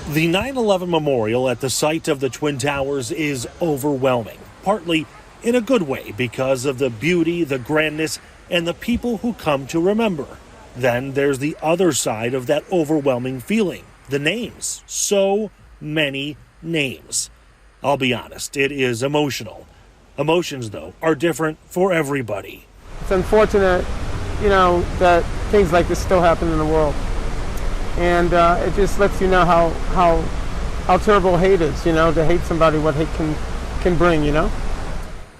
The 9/11 memorial at the site of the Twin Towers is overwhelming, partly in a good way because of the beauty, the grandness, and the people who come to remember. Then there's the other side of that overwhelming feeling, the names. So many names. I'll be honest, it is emotional. Emotions, though, are different for everybody. It's unfortunate, that things like this still happen in the world. And it just lets you know how terrible hate is, to hate somebody, what hate can bring,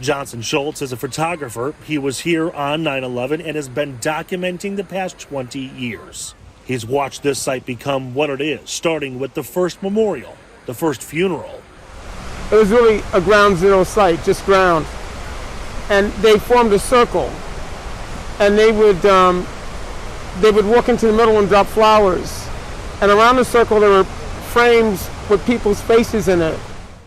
Johnson Schultz is a photographer. He was here on 9/11 and has been documenting the past 20 years. He's watched this site become what it is, starting with the first memorial, the first funeral. It was really a ground zero site, just ground. And they formed a circle. And they would walk into the middle and drop flowers. And around the circle there were frames with people's faces in it.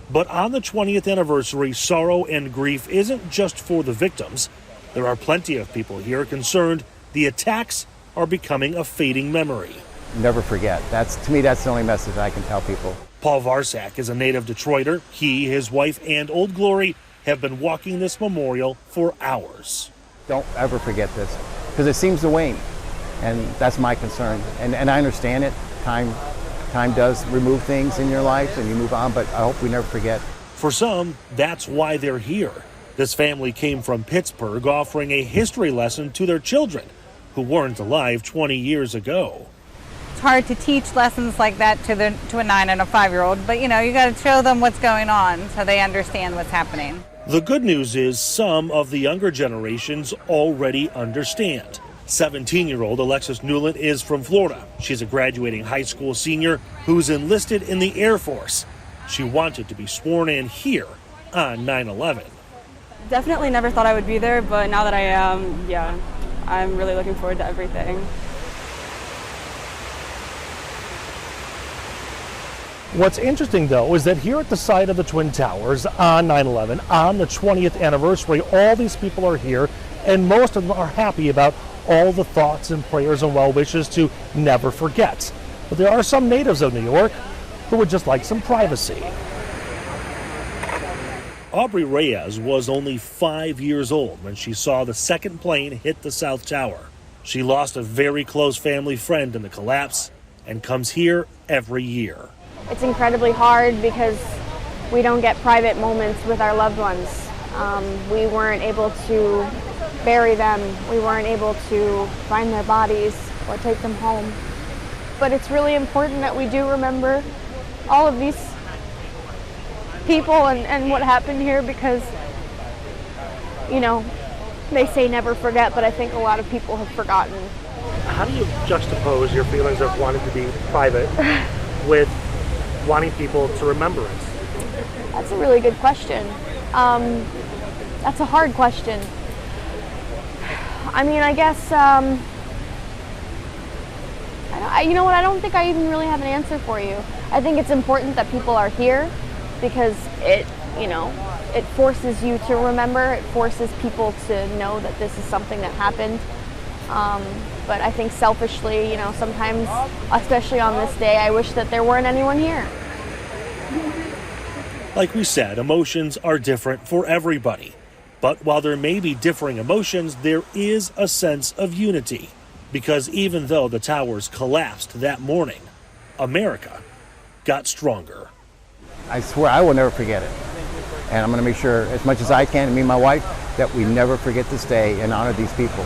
But on the 20th anniversary, sorrow and grief isn't just for the victims. There are plenty of people here concerned the attacks are becoming a fading memory. Never forget. To me, that's the only message I can tell people. Paul Varsak is a native Detroiter. He, his wife, and Old Glory have been walking this memorial for hours. Don't ever forget this, because it seems to wane, and that's my concern. And I understand it. Time does remove things in your life and you move on, but I hope we never forget. For some, that's why they're here. This family came from Pittsburgh offering a history lesson to their children who weren't alive 20 years ago. It's hard to teach lessons like that to a 9 and a 5-year-old, but you got to show them what's going on so they understand what's happening. The good news is some of the younger generations already understand. 17-year-old Alexis Newland is from Florida. She's a graduating high school senior who's enlisted in the Air Force. She wanted to be sworn in here on 9/11. Definitely never thought I would be there, but now that I am, I'm really looking forward to everything. What's interesting, though, is that here at the site of the Twin Towers on 9/11, on the 20th anniversary, all these people are here, and most of them are happy about all the thoughts and prayers and well wishes to never forget. But there are some natives of New York who would just like some privacy. Aubrey Reyes was only 5 years old when she saw the second plane hit the South Tower. She lost a very close family friend in the collapse and comes here every year. It's incredibly hard because we don't get private moments with our loved ones. We weren't able to bury them. We weren't able to find their bodies or take them home. But it's really important that we do remember all of these people and what happened here because, they say never forget, but I think a lot of people have forgotten. How do you juxtapose your feelings of wanting to be private with wanting people to remember it? That's a really good question. That's a hard question. I guess, I don't think I even really have an answer for you. I think it's important that people are here because it forces you to remember. It forces people to know that this is something that happened. But I think selfishly, sometimes, especially on this day, I wish that there weren't anyone here. Like we said, emotions are different for everybody. But while there may be differing emotions, there is a sense of unity. Because even though the towers collapsed that morning, America got stronger. I swear I will never forget it. And I'm going to make sure, as much as I can, me and my wife, that we never forget this day and honor these people.